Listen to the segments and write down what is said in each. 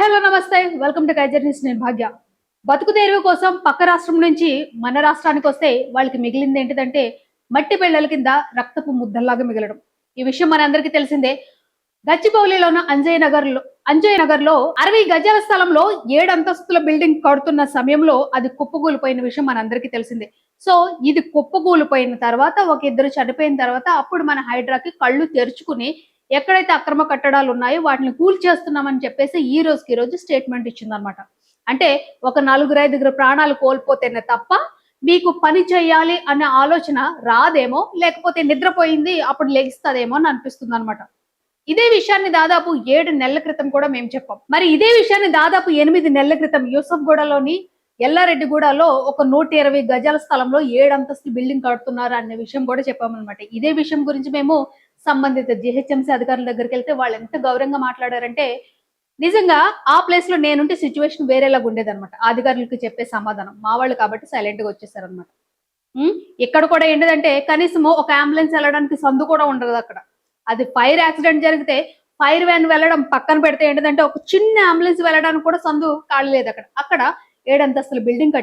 Hello నమస్తే, welcome to Kaiser news. నేను భాగ్య. బతుకు తెరువు కోసం పక్క రాష్ట్రం నుంచి మన రాష్ట్రానికి వస్తే వాళ్ళకి మిగిలింది ఏంటిదంటే మట్టి పిల్లల కింద రక్తపు ముద్దల్లాగా మిగలడం. ఈ విషయం మనందరికీ తెలిసిందే. గచ్చిబౌలిలోని అంజయ్ నగర్ లో 60 గజాల స్థలంలో 7 అంతస్తుల బిల్డింగ్ కడుతున్న సమయంలో అది కుప్పకూలిపోయిన విషయం మనందరికీ తెలిసిందే. సో ఇది కుప్పకూలిపోయిన తర్వాత ఒక ఇద్దరు చనిపోయిన తర్వాత అప్పుడు మన హైడ్రాకి కళ్ళు తెరుచుకుని ఎక్కడైతే అక్రమ కట్టడాలు ఉన్నాయో వాటిని కూల్చేస్తున్నామని చెప్పేసి ఈ రోజు స్టేట్మెంట్ ఇచ్చిందనమాట. అంటే ఒక 4-5 ప్రాణాలు కోల్పోతేనే తప్ప మీకు పని చేయాలి అనే ఆలోచన రాదేమో, లేకపోతే నిద్రపోయింది అప్పుడు లెగిస్తుందేమో అని అనిపిస్తుంది అనమాట. ఇదే విషయాన్ని దాదాపు 7 నెలల క్రితం కూడా మేము చెప్పాం. మరి ఇదే విషయాన్ని దాదాపు 8 నెలల క్రితం యూసఫ్గూడలోని ఎల్లారెడ్డిగూడలో ఒక 120 గజాల స్థలంలో 7 అంతస్తులు బిల్డింగ్ కడుతున్నారు అనే విషయం కూడా చెప్పామన్నమాట. ఇదే విషయం గురించి మేము సంబంధిత జిహెచ్ఎంసీ అధికారుల దగ్గరికి వెళ్తే వాళ్ళు ఎంత గౌరవంగా మాట్లాడారంటే, నిజంగా ఆ ప్లేస్ లో నేనుంటే సిచ్యువేషన్ వేరేలాగా ఉండేదన్నమాట. అధికారులకు చెప్పే సమాధానం మా వాళ్ళు కాబట్టి సైలెంట్ గా వచ్చేసారనమాట. ఇక్కడ కూడా ఏంటంటే కనీసం ఒక అంబులెన్స్ వెళ్ళడానికి సందు కూడా ఉండదు అక్కడ. అది ఫైర్ యాక్సిడెంట్ జరిగితే ఫైర్ వ్యాన్ వెళ్ళడం పక్కన పెడితే ఏంటంటే ఒక చిన్న అంబులెన్స్ వెళ్ళడానికి కూడా సందు ఖాళీ లేదు అక్కడ. అక్కడ 7 అంతస్తుల బిల్డింగ్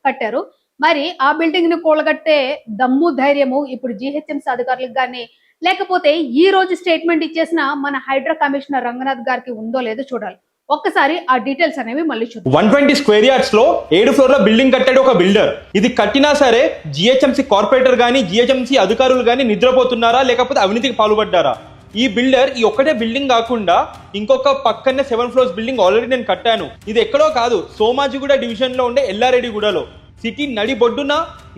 కట్టారు. మరి ఆ బిల్డింగ్ ని కూలగట్టే దమ్ము ధైర్యము ఇప్పుడు జిహెచ్ఎంసీ అధికారులకు కానీ, లేకపోతే ఈ రోజు స్టేట్మెంట్ ఇచ్చేసిన మన హైడ్రా కమిషనర్ రంగనాథ్ గారికి ఉందో లేదో చూడాలి. ఒక్కసారి ఆ డీటెయిల్స్ అనేవి మళ్ళీ చూద్దాం. 120 స్క్వేర్ యార్డ్స్ లో 7 ఫ్లోర్ల బిల్డింగ్ కట్టాడు ఒక బిల్డర్. ఇది కట్టినా సరే జిహెచ్ఎంసీ కార్పొరేటర్ గానీ జిహెచ్ఎంసీ అధికారులు గానీ నిద్రపోతున్నారా లేకపోతే అవినీతికి పాల్పడ్డారా? ఈ బిల్డర్ ఈ ఒక్కటే బిల్డింగ్ కాకుండా ఇంకొక పక్కనే 7 ఫ్లోర్స్ బిల్డింగ్ ఆల్రెడీ నేను కట్టాను. ఇది ఎక్కడో కాదు, సోమాజిగూడ డివిజన్ లో ఉండే ఎల్లారెడ్డిగూడలో. సిటీ నడిబొడ్డున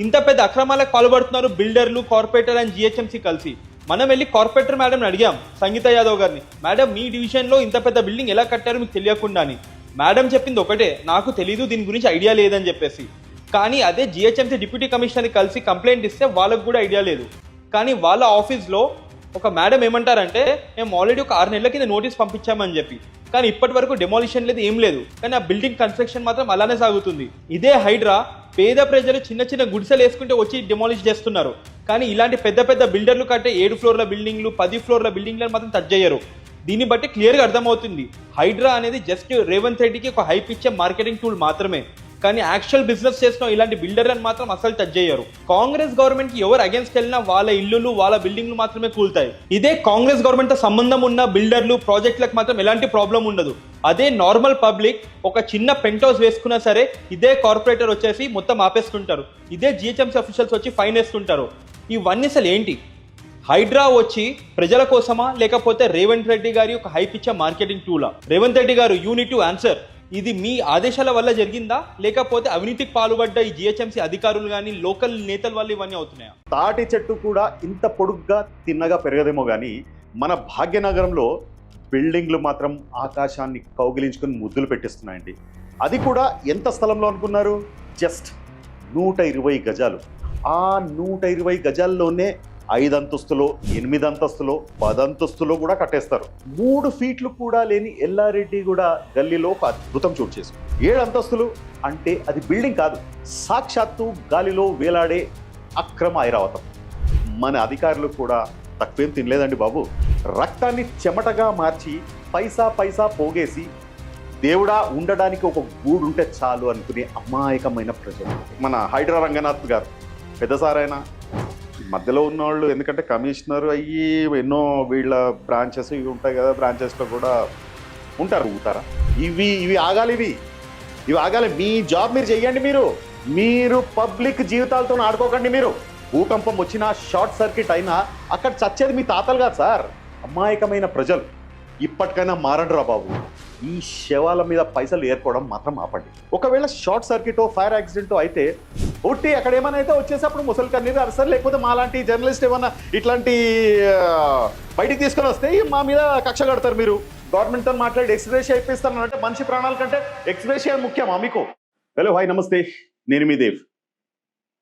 ఇంత పెద్ద అక్రమాలకు పాల్పడుతున్నారు బిల్డర్లు, కార్పొరేటర్ అండ్ జిహెచ్ఎంసీ కలిసి. మనం వెళ్ళి కార్పొరేటర్ మేడం అడిగాం, సంగీత యాదవ్ గారిని, మేడం మీ డివిజన్ లో ఇంత పెద్ద బిల్డింగ్ ఎలా కట్టారు మీకు తెలియకుండా అని. మేడం చెప్పింది ఒకటే, నాకు తెలీదు, దీని గురించి ఐడియా లేదని చెప్పేసి. కానీ అదే జిహెచ్ఎంసీ డిప్యూటీ కమిషనర్ని కలిసి కంప్లైంట్ ఇస్తే వాళ్ళకు కూడా ఐడియా లేదు. కానీ వాళ్ళ ఆఫీస్లో ఒక మేడం ఏమంటారంటే, మేము ఆల్రెడీ ఒక 6 నెలల కింద నోటీస్ పంపించామని చెప్పి, కానీ ఇప్పటి వరకు డెమాలిషన్ లేదు, ఏం లేదు. కానీ ఆ బిల్డింగ్ కన్స్ట్రక్షన్ మాత్రం అలానే సాగుతుంది. ఇదే హైడ్రా పేద ప్రజలు చిన్న చిన్న గుడిసెలు వేసుకుంటే వచ్చి డెమాలిష్ చేస్తున్నారు. కానీ ఇలాంటి పెద్ద పెద్ద బిల్డర్లు కట్టే 7 ఫ్లోర్ల బిల్డింగ్లు, 10 ఫ్లోర్ల బిల్డింగ్లను మాత్రం టచ్ చేయరు. దీన్ని బట్టి క్లియర్గా అర్థమవుతుంది, హైడ్రా అనేది జస్ట్ రేవంత్ రెడ్డికి ఒక హైప్ ఇచ్చే మార్కెటింగ్ టూల్ మాత్రమే. కానీ యాక్చువల్ బిజినెస్ చేసిన ఇలాంటి బిల్డర్లను మాత్రం అసలు టచ్ చేయరు. కాంగ్రెస్ గవర్నమెంట్ కి ఎవరు అగేన్స్ట్ వెళ్ళినా వాళ్ళ ఇల్లులు, వాళ్ళ బిల్డింగ్లు మాత్రమే కూల్తాయి. ఇదే కాంగ్రెస్ గవర్నమెంట్ తో సంబంధం ఉన్న బిల్డర్లు, ప్రాజెక్టులకు మాత్రం ఎలాంటి ప్రాబ్లం ఉండదు. అదే నార్మల్ పబ్లిక్ ఒక చిన్న పెంట్ హౌస్ వేసుకున్నా సరే ఇదే కార్పొరేటర్ వచ్చేసి మొత్తం ఆపేస్తుంటారు. ఇదే జిహెచ్ఎంసీ అఫీషియల్స్ వచ్చి ఫైన్ వేస్తుంటారు. ఇవన్నీ అసలు ఏంటి? హైడ్రా వచ్చి ప్రజల కోసమా లేకపోతే రేవంత్ రెడ్డి గారి ఒక హైప్ ఇచ్చే మార్కెటింగ్ టూలా? రేవంత్ రెడ్డి గారు, యూ నీడ్ టు ఆన్సర్. ఇది మీ ఆదేశాల వల్ల జరిగిందా లేకపోతే అవినీతికి పాల్పడ్డ ఈ జిహెచ్ఎంసీ అధికారులు కానీ లోకల్ నేతల వల్ల ఇవన్నీ అవుతున్నాయా? తాటి చెట్టు కూడా ఇంత పొడుగ్గా తిన్నగా పెరగదేమో కానీ మన భాగ్యనగరంలో బిల్డింగ్లు మాత్రం ఆకాశాన్ని కౌగిలించుకుని ముద్దులు పెట్టిస్తున్నాయండి. అది కూడా ఎంత స్థలంలో అనుకున్నారు? జస్ట్ 120 గజాలు. ఆ 120 గజాల్లోనే 5 అంతస్తులో, 8 అంతస్తులో, 10 అంతస్తులో కూడా కట్టేస్తారు. 3 ఫీట్లు కూడా లేని ఎల్లారెడ్డిగూడ గల్లీలో ఒక అద్భుతం చోటు చేసుకుంది. 7 అంతస్తులు అంటే అది బిల్డింగ్ కాదు, సాక్షాత్తు గాలిలో వేలాడే అక్రమ ఐరావతం. మన అధికారులు కూడా తక్కువేం తినలేదండి బాబు. రక్తాన్ని చెమటగా మార్చి పైసా పైసా పోగేసి దేవుడా ఉండడానికి ఒక గూడు ఉంటే చాలు అనుకునే అమాయకమైన ప్రజలు. మన హైడ్రా రంగనాథ్ గారు పెద్ద సారైనా మధ్యలో ఉన్నవాళ్ళు, ఎందుకంటే కమిషనర్ అయ్యి ఎన్నో వీళ్ళ బ్రాంచెస్ ఇవి ఉంటాయి కదా, బ్రాంచెస్లో కూడా ఉంటారా? ఇవి ఆగాలి, ఇవి ఆగాలి. మీ జాబ్ మీరు చెయ్యండి. మీరు పబ్లిక్ జీవితాలతో ఆడుకోకండి. మీరు భూకంపం వచ్చినా, షార్ట్ సర్క్యూట్ అయినా అక్కడ చచ్చేది మీ తాతలు కాదు సార్, అమాయకమైన ప్రజలు. ఇప్పటికైనా మారండి రా బాబు. ఈ శవాల మీద పైసలు ఏర్పడడం మాత్రం ఆపండి. ఒకవేళ షార్ట్ సర్క్యూటో, ఫైర్ యాక్సిడెంటో అయితే ఒట్టి అక్కడ ఏమైనా అయితే వచ్చేసప్పుడు ముసలి కన్నీరు అరసరు, లేకపోతే మాలాంటి జర్నలిస్ట్ ఏమన్నా ఇట్లాంటి బయటికి తీసుకొని వస్తే మా మీద కక్ష కడతారు. మీరు గవర్నమెంట్తో మాట్లాడి ఎక్స్గ్రేషియా ఇప్పిస్తాను అంటే మనిషి ప్రాణాల కంటే ఎక్స్గ్రేషియా ముఖ్యమా మీకు? హలో, హాయ్, నమస్తే, నేను మీ దేవ్.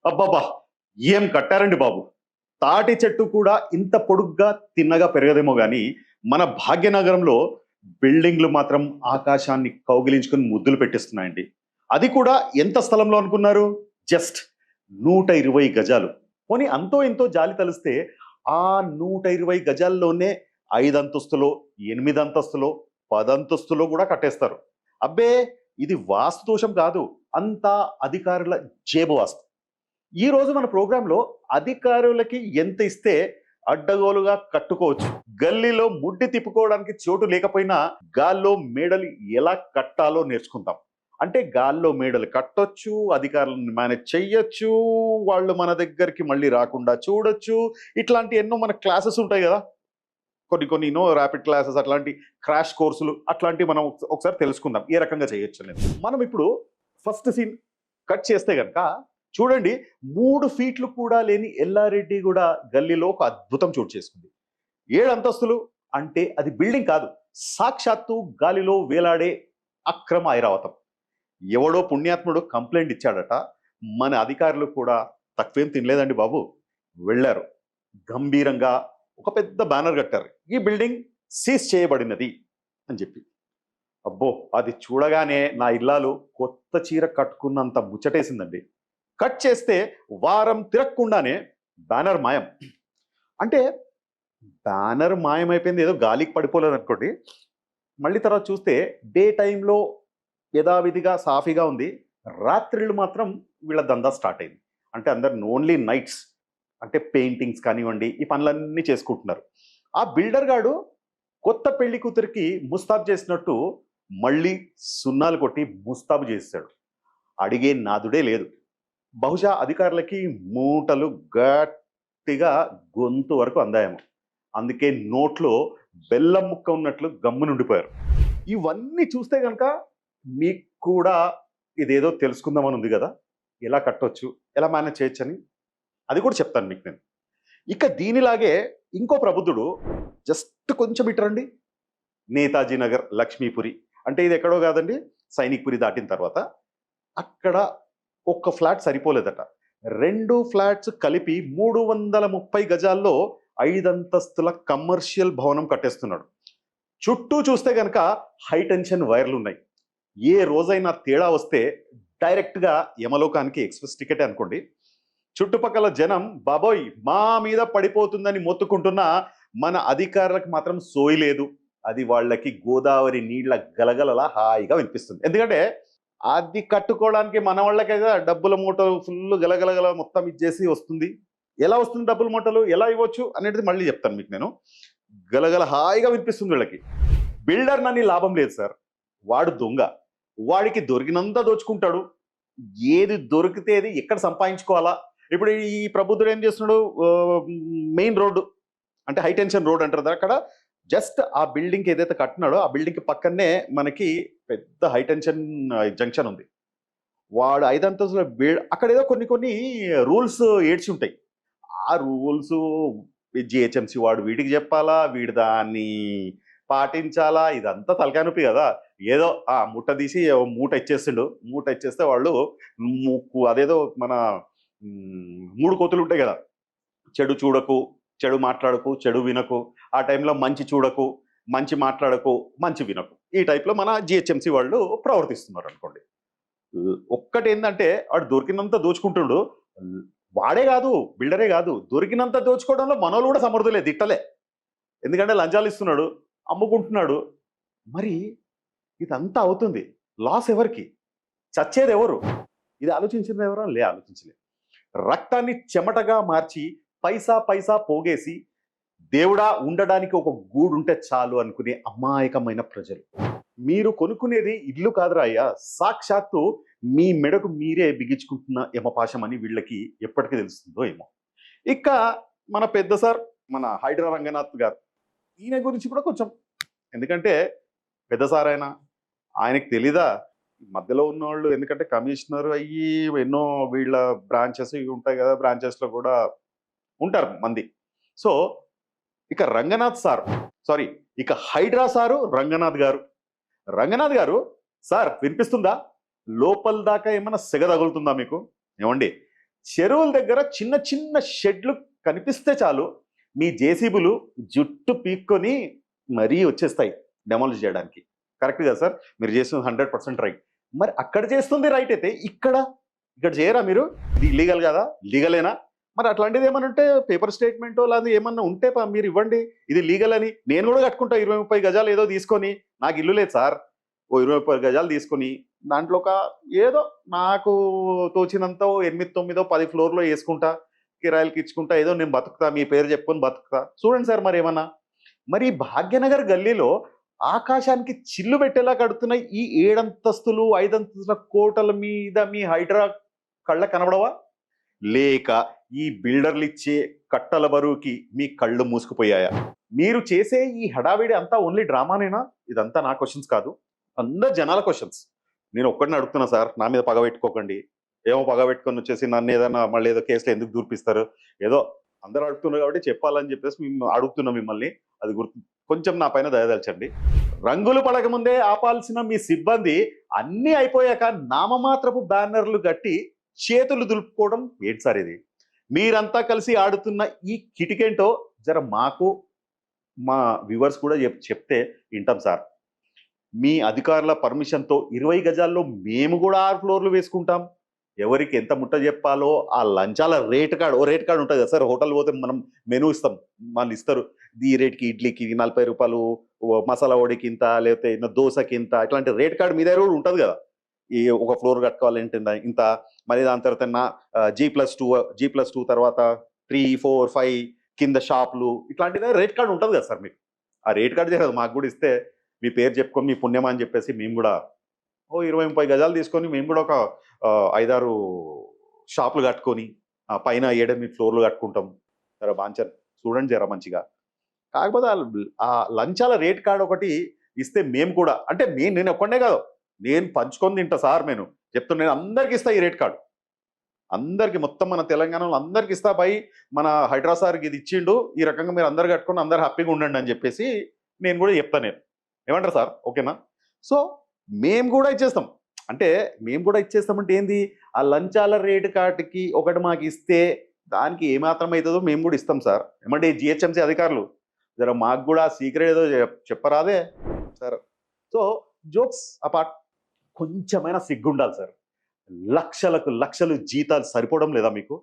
అబ్బాబా, ఏం కట్టారండి బాబు. తాటి చెట్టు కూడా ఇంత పొడుగ్గా తిన్నగా పెరగదేమో కానీ మన భాగ్యనగరంలో బిల్డింగ్లు మాత్రం ఆకాశాన్ని కౌగిలించుకుని ముద్దులు పెట్టిస్తున్నాయండి. అది కూడా ఎంత స్థలంలో అనుకున్నారు? జస్ట్ 120 గజాలు. పోనీ అంతో ఎంతో జాలి తలిస్తే ఆ 120 గజాల్లోనే 5 అంతస్తులో, 8 అంతస్తులో, 10 అంతస్తులో కూడా కట్టేస్తారు. అబ్బే ఇది వాస్తు దోషం కాదు, అంతా అధికారుల జేబు వాస్తు. ఈ రోజు మన ప్రోగ్రాంలో అధికారులకి ఎంత ఇస్తే అడ్డగోలుగా కట్టుకోవచ్చు, గల్లీలో ముడ్డి తిప్పుకోవడానికి చోటు లేకపోయినా గాల్లో మేడలు ఎలా కట్టాలో నేర్చుకుందాం. అంటే గాల్లో మేడలు కట్టొచ్చు, అధికారులను మేనేజ్ చెయ్యొచ్చు, వాళ్ళు మన దగ్గరికి మళ్ళీ రాకుండా చూడొచ్చు. ఇట్లాంటి ఎన్నో మన క్లాసెస్ ఉంటాయి కదా, కొన్ని ర్యాపిడ్ క్లాసెస్, అట్లాంటి క్రాష్ కోర్సులు, అట్లాంటివి మనం ఒకసారి తెలుసుకుందాం ఏ రకంగా చేయొచ్చు అనేది. మనం ఇప్పుడు ఫస్ట్ సీన్ కట్ చేస్తే కనుక చూడండి, 3 ఫీట్లు కూడా లేని ఎల్లారెడ్డి కూడా గల్లీలో ఒక అద్భుతం చోటు చేసుకుంది. 7 అంతస్తులు అంటే అది బిల్డింగ్ కాదు, సాక్షాత్తు గాలిలో వేలాడే అక్రమ ఐరావతం. ఎవడో పుణ్యాత్ముడు కంప్లైంట్ ఇచ్చాడట, మన అధికారులు కూడా తక్కువేం తినలేదండి బాబు, వెళ్ళారు గంభీరంగా ఒక పెద్ద బ్యానర్ కట్టారు, ఈ బిల్డింగ్ సీజ్ చేయబడినది అని చెప్పి. అబ్బో, అది చూడగానే నా ఇల్లాలు కొత్త చీర కట్టుకున్నంత ముచ్చటేసిందండి. కట్ చేస్తే వారం తిరగకుండానే బ్యానర్ మాయం. అంటే బ్యానర్ మాయమైపోయింది, ఏదో గాలికి పడిపోలేదు అనుకోండి. మళ్ళీ తర్వాత చూస్తే డే టైంలో యథావిధిగా సాఫీగా ఉంది, రాత్రిళ్ళు మాత్రం వీళ్ళ దందా స్టార్ట్ అయింది. అంటే అందరు ఓన్లీ నైట్స్, అంటే పెయింటింగ్స్ కానివ్వండి, ఈ పనులన్నీ చేసుకుంటున్నారు. ఆ బిల్డర్ గాడు కొత్త పెళ్లి కూతురికి ముస్తాబు చేసినట్టు మళ్ళీ సున్నాలు కొట్టి ముస్తాబు చేశాడు. అడిగే నాదుడే లేదు. బహుశా అధికారులకి మూటలు గట్టిగా గొంతు వరకు అందాయేమో, అందుకే నోట్లో బెల్లం ముక్క ఉన్నట్లు గమ్మునుండిపోయారు. ఇవన్నీ చూస్తే కనుక మీకు కూడా ఇదేదో తెలుసుకుందామని ఉంది కదా, ఎలా కట్టొచ్చు, ఎలా మేనేజ్ చేయొచ్చని, అది కూడా చెప్తాను మీకు నేను. ఇక దీనిలాగే ఇంకో ప్రబుద్ధుడు జస్ట్ కొంచెం ఇటరండి, నేతాజీ నగర్, లక్ష్మీపురి, అంటే ఇది ఎక్కడో కాదండి, సైనిక్పురి దాటిన తర్వాత. అక్కడ ఒక్క ఫ్లాట్ సరిపోలేదట, 2 ఫ్లాట్స్ కలిపి 330 గజాల్లో 5 అంతస్తుల కమర్షియల్ భవనం కట్టేస్తున్నాడు. చుట్టూ చూస్తే కనుక హై టెన్షన్ వైర్లు ఉన్నాయి. ఏ రోజైనా తేడా వస్తే డైరెక్ట్గా యమలోకానికి ఎక్స్ప్రెస్ టికెట్ అనుకోండి. చుట్టుపక్కల జనం బాబోయ్ మా మీద పడిపోతుందని మొత్తుకుంటున్నా మన అధికారులకు మాత్రం సోయి లేదు. అది వాళ్ళకి గోదావరి నీళ్ల గలగలలా హాయిగా వినిపిస్తుంది. ఎందుకంటే అది కట్టుకోవడానికి మన వాళ్ళకే కదా డబ్బుల మూటలు ఫుల్ గలగలగల మొత్తం ఇచ్చేసి వస్తుంది. ఎలా వస్తుంది డబ్బుల మూటలు, ఎలా ఇవ్వచ్చు అనేది మళ్ళీ చెప్తాను మీకు నేను. గలగల హాయిగా వినిపిస్తుంది వీళ్ళకి. బిల్డర్ నని లాభం లేదు సార్, వాడు దొంగ, వాడికి దొరికినంత దోచుకుంటాడు. ఏది దొరికితే అది ఎక్కడ సంపాదించుకోవాలా. ఇప్పుడు ఈ ప్రబుద్ధుడు ఏం చేస్తున్నాడు, మెయిన్ రోడ్డు అంటే హై టెన్షన్ రోడ్ అంటారు, అక్కడ జస్ట్ ఆ బిల్డింగ్కి ఏదైతే కట్టినాడో ఆ బిల్డింగ్కి పక్కనే మనకి పెద్ద హై టెన్షన్ జంక్షన్ ఉంది. వాడు 5 అంతస్తుల అక్కడ ఏదో కొన్ని రూల్స్ ఏడ్చి ఉంటాయి. ఆ రూల్స్ జిహెచ్ఎంసీ వాడు వీడికి చెప్పాలా, వీడి దాన్ని పాటించాలా, ఇదంతా తలకాయ నొప్పి కదా. ఏదో ఆ ముట్ట తీసి మూట ఇచ్చేస్తుండు, మూట ఇచ్చేస్తే వాళ్ళు అదేదో మన 3 కోతులు ఉంటాయి కదా, చెడు చూడకు, చెడు మాట్లాడకు, చెడు వినకు, ఆ టైంలో మంచి చూడకు, మంచి మాట్లాడకు, మంచి వినకు, ఈ టైప్లో మన జిహెచ్ఎంసీ వాళ్ళు ప్రవర్తిస్తున్నారు అనుకోండి. ఒక్కటి ఏంటంటే వాడు దొరికినంత దోచుకుంటుండు. వాడే కాదు, బిల్డరే కాదు, దొరికినంత దోచుకోవడంలో మనోళ్ళు కూడా సమర్థులే, దిట్టలే. ఎందుకంటే లంచాలు ఇస్తున్నాడు, అమ్ముకుంటున్నాడు. మరి ఇదంతా అవుతుంది, లాస్ ఎవరికి, చచ్చేది ఎవరు? ఇది ఆలోచించింది ఎవరా? ఆలోచించలేదు. రక్తాన్ని చెమటగా మార్చి పైసా పైసా పోగేసి దేవుడా ఉండడానికి ఒక గూడుంటే చాలు అనుకునే అమాయకమైన ప్రజలు. మీరు కొనుక్కునేది ఇల్లు కాదురా అయ్యా, సాక్షాత్తు మీ మెడకు మీరే బిగించుకుంటున్న యమపాశం అని వీళ్ళకి ఎప్పటికీ తెలుస్తుందో ఏమో. ఇక మన పెద్ద సార్, మన హైడ్రా రంగనాథ్ గారు, ఈయన గురించి కూడా కొంచెం, ఎందుకంటే పెద్ద సార్ ఆయనకు తెలీదా మధ్యలో ఉన్నవాళ్ళు, ఎందుకంటే కమిషనర్ అయ్యి ఎన్నో వీళ్ళ బ్రాంచెస్ ఇవి ఉంటాయి కదా, బ్రాంచెస్లో కూడా ఉంటారు మంది. సో ఇక రంగనాథ్ సార్, సారీ, ఇక హైడ్రా సారు రంగనాథ్ గారు సార్ వినిపిస్తుందా? లోపల దాకా ఏమన్నా సెగ తగులుతుందా మీకు? ఏమండి, చెరువుల దగ్గర చిన్న చిన్న షెడ్లు కనిపిస్తే చాలు మీ జేసీబీలు జుట్టు పీక్కొని మరీ వచ్చేస్తాయి డెమాలిష్ చేయడానికి. కరెక్ట్ కదా సార్? మీరు చేస్తుంది 100% రైట్. మరి అక్కడ చేస్తుంది రైట్ అయితే ఇక్కడ చేయరా మీరు? ఇది ఇల్లీగల్ కదా? లీగలేనా? మరి అట్లాంటిది ఏమన్నా ఉంటే పేపర్ స్టేట్మెంటో లేదా ఏమన్నా ఉంటే మీరు ఇవ్వండి, ఇది లీగల్ అని. నేను కూడా కట్టుకుంటా 20-30 గజాలు ఏదో తీసుకొని, నాకు ఇల్లు లేదు సార్, ఓ 20 గజాలు తీసుకొని దాంట్లో ఒక ఏదో నాకు తోచినంత 8, 9, 10 ఫ్లోర్లో వేసుకుంటా, కిరాయిలకి ఇచ్చుకుంటా, ఏదో నేను బతుకుతా, మీ పేరు చెప్పుకొని బతుకుతా. చూడండి సార్ మరి ఏమన్నా. మరి భాగ్యనగర్ గల్లీలో ఆకాశానికి చిల్లు పెట్టేలా కడుతున్న ఈ 7 అంతస్తులు 5 అంతస్తుల కోటల మీద మీ హైడ్రా కళ్ళ కనబడవా? లేక ఈ బిల్డర్లు ఇచ్చే కట్టల బరువుకి మీ కళ్ళు మూసుకుపోయాయా? మీరు చేసే ఈ హడావిడి అంతా ఓన్లీ డ్రామానేనా? ఇదంతా నా క్వశ్చన్స్ కాదు, అందరు జనాల క్వశ్చన్స్. నేను ఒక్కడిని అడుగుతున్నా సార్, నా మీద పగ పెట్టుకోకండి. ఏమో పగ పెట్టుకొని వచ్చేసి నన్ను ఏదైనా మళ్ళీ ఏదో కేసులో ఎందుకు దూర్పిస్తారు, ఏదో అందరూ అడుగుతున్నారు కాబట్టి చెప్పాలని చెప్పేసి మేము అడుగుతున్నా మిమ్మల్ని. అది గుర్తు కొంచెం నా పైన దయదల్చండి. రంగులు పడకముందే ఆపాల్సిన మీ సిబ్బంది అన్నీ అయిపోయాక నామమాత్రపు బ్యానర్లు కట్టి చేతులు దులుపుకోవడం ఏంటి సార్ ఇది? మీరంతా కలిసి ఆడుతున్న ఈ కిటికేంటో జర మాకు మా వ్యూవర్స్ కూడా చెప్తే వింటాం సార్. మీ అధికారుల పర్మిషన్తో 20 గజాల్లో మేము కూడా 6 ఫ్లోర్లు వేసుకుంటాం. ఎవరికి ఎంత ముట్ట చెప్పాలో ఆ లంచాల రేట్ కార్డ్, ఓ రేట్ కార్డ్ ఉంటుంది కదా సార్, హోటల్ పోతే మనం మెనూ ఇస్తాం, వాళ్ళు ఇస్తారు, ఈ రేట్కి ఇడ్లీకి 40 రూపాయలు, మసాలా వడికి ఇంత, లేకపోతే దోశకి ఇంత, ఇట్లాంటి రేట్ కార్డ్ మీ దగ్గర కూడా ఉంటుంది కదా. ఈ ఒక ఫ్లోర్ కట్టుకోవాలంటే ఇంత, మరి దాని తర్వాత G+2 తర్వాత 3, 4, 5 కింద షాపులు, ఇట్లాంటిది రేట్ కార్డ్ ఉంటుంది కదా సార్ మీకు. ఆ రేట్ కార్డ్ చేయదు మాకు కూడా ఇస్తే మీ పేరు చెప్పుకొని మీ పుణ్యమా అని చెప్పేసి మేము కూడా ఓ 20-30 గజాలు తీసుకొని మేము కూడా ఒక 5-6 షాపులు కట్టుకొని పైన 7-8 ఫ్లోర్లు కట్టుకుంటాం. జర బాంచర్ చూడండి జర మంచిగా. కాకపోతే ఆ లంచాల రేట్ కార్డ్ ఒకటి ఇస్తే మేము కూడా, అంటే నేను ఒక్కడే కాదు, నేను పంచుకొని తింటా సార్. నేను చెప్తున్నా, నేను అందరికి ఇస్తా ఈ రేట్ కార్డు, అందరికి, మొత్తం మన తెలంగాణలో అందరికి ఇస్తా. పై మన హైడ్రా సార్కి ఇది ఇచ్చిండు, ఈ రకంగా మీరు అందరు కట్టుకొని అందరు హ్యాపీగా ఉండండి అని చెప్పేసి నేను కూడా చెప్తాను. నేను ఏమంటారు సార్, ఓకేనా? సో మేము కూడా ఇచ్చేస్తాం. అంటే మేము కూడా ఇచ్చేస్తామంటే ఏంది, ఆ లంచాల రేటు కార్డుకి ఒకటి మాకు ఇస్తే దానికి ఏమాత్రం అవుతుందో మేము కూడా ఇస్తాం సార్. ఏమంటే జిహెచ్ఎంసీ అధికారులు జర మాకు కూడా సీక్రెట్ ఏదో చెప్పరాదే సార్. సో జోక్స్ అపార్ట్, కొంచెమైనా సిగ్గుండాలి సార్. లక్షలు జీతాలు సరిపోవడం లేదా మీకు?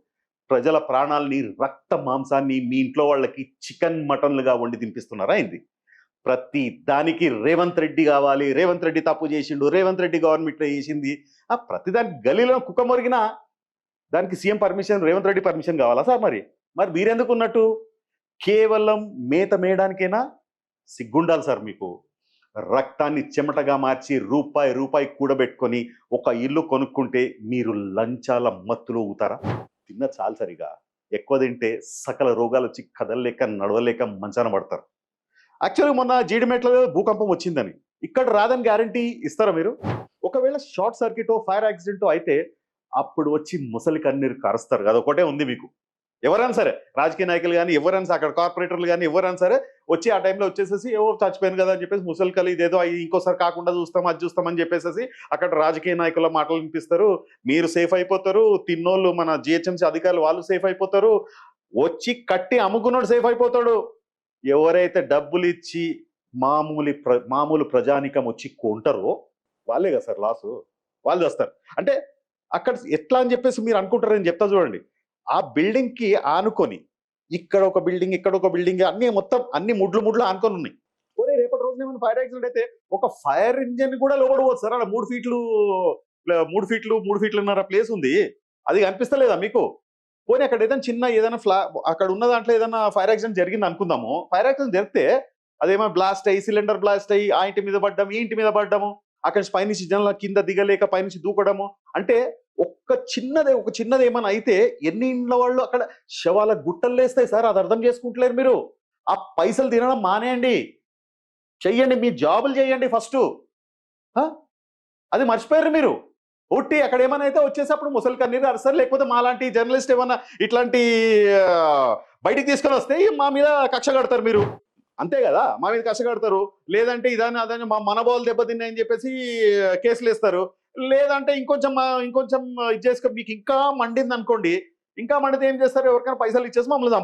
ప్రజల ప్రాణాలని, రక్త మాంసాన్ని మీ ఇంట్లో వాళ్ళకి చికెన్ మటన్లుగా వండి తినిపిస్తున్నారా ఏంది? ప్రతి దానికి రేవంత్ రెడ్డి కావాలి, రేవంత్ రెడ్డి తప్పు చేసిండు, రేవంత్ రెడ్డి గవర్నమెంట్లో చేసింది. ప్రతి దానికి గలీలో కుక్క మొరిగినా దానికి CM permission, Revanth Reddy permission కావాలా సార్? మరి మీరెందుకు ఉన్నట్టు? కేవలం మేత మేయడానికైనా సిగ్గుండాలి సార్ మీకు. రక్తాన్ని చెమటగా మార్చి రూపాయి కూడబెట్టుకొని ఒక ఇల్లు కొనుక్కుంటే మీరు లంచాల మత్తులో ఊతారా? తిన్న చాలు సరిగా, ఎక్కువ తింటే సకల రోగాలు వచ్చి కదలలేక నడవలేక మంచాన పడతారు. యాక్చువల్గా మొన్న జీడిమెట్లలో భూకంపం వచ్చిందని, ఇక్కడ రాదని గ్యారంటీ ఇస్తారా మీరు? ఒకవేళ షార్ట్ సర్క్యూటో ఫైర్ యాక్సిడెంటో అయితే అప్పుడు వచ్చి ముసలి కన్నీరు కారుస్తారు. అదొకటే ఉంది మీకు. ఎవరైనా సరే, రాజకీయ నాయకులు కానీ ఎవరైనా సరే, అక్కడ కార్పొరేటర్లు కానీ ఎవరైనా సరే వచ్చి ఆ టైంలో వచ్చేసేసి ఏవో చచ్చిపోయాను కదా అని చెప్పేసి ముసలి కలి ఇదేదో ఇంకోసారి కాకుండా చూస్తాం, అది చూస్తామని చెప్పేసి అక్కడ రాజకీయ నాయకుల మాటలు వినిపిస్తారు. మీరు సేఫ్ అయిపోతారు, తిన్నోళ్ళు మన జిహెచ్ఎంసీ అధికారులు వాళ్ళు సేఫ్ అయిపోతారు, వచ్చి కట్టి అమ్ముకున్నాడు సేఫ్ అయిపోతాడు. ఎవరైతే డబ్బులు ఇచ్చి మామూలు ప్రజానికం వచ్చి కొంటారో వాళ్ళే కదా సార్ లాసు, వాళ్ళు చేస్తారు. అంటే అక్కడ ఎట్లా అని చెప్పేసి మీరు అనుకుంటారని చెప్తా చూడండి. ఆ బిల్డింగ్ కి ఆనుకొని ఇక్కడ ఒక బిల్డింగ్, ఇక్కడ ఒక బిల్డింగ్, అన్ని మొత్తం అన్ని ముడ్లు ఆనుకొని ఉన్నాయి. పోనీ రేపటి రోజున ఏమైనా ఫైర్ యాక్సిడెంట్ అయితే ఒక ఫైర్ ఇంజిన్ కూడా లోపడిపోతుంది సార్. అలా 3 ఫీట్లున్నర ప్లేస్ ఉంది, అది కనిపిస్తలేదా మీకు? పోనీ అక్కడ ఏదైనా ఏదైనా అక్కడ ఉన్న దాంట్లో ఏదైనా ఫైర్ యాక్సిడెంట్ జరిగింది అనుకుందాము. ఫైర్ యాక్సిడెంట్ జరిగితే అదేమో బ్లాస్ట్ అయ్యి, సిలిండర్ బ్లాస్ట్ అయ్యి ఆ ఇంటి మీద పడ్డాము, ఈ ఇంటి మీద పడ్డాము, అక్కడ పైనుంచి జనాల కింద దిగలేక పైనుంచి దూకడము, అంటే ఒక చిన్నది ఏమైనా అయితే ఎన్ని ఇండ్ల వాళ్ళు అక్కడ శవాల గుట్టలు లేస్తాయి సార్. అది అర్థం చేసుకుంటలేరు మీరు. ఆ పైసలు తినడం మానేయండి, చెయ్యండి, మీ జాబులు చేయండి ఫస్ట్. అది మర్చిపోయారు మీరు. ఒట్టి అక్కడ ఏమైనా అయితే వచ్చేసప్పుడు ముసలి కన్నీరు అరసరు, లేకపోతే మాలాంటి జర్నలిస్ట్ ఏమన్నా ఇట్లాంటి బయటికి తీసుకొని వస్తే మా మీద కక్ష కడతారు మీరు. అంతే కదా, మా మీద కక్ష కడతారు. లేదంటే అదని మా మనబోలు దెబ్బతిన్నాయని చెప్పేసి కేసులు వేస్తారు. లేదంటే ఇంకొంచెం ఇది చేసుకొని మీకు ఇంకా మండింది అనుకోండి, ఇంకా మండితే ఏం చేస్తారు? ఎవరికైనా పైసలు ఇచ్చేసి మమ్మల్ని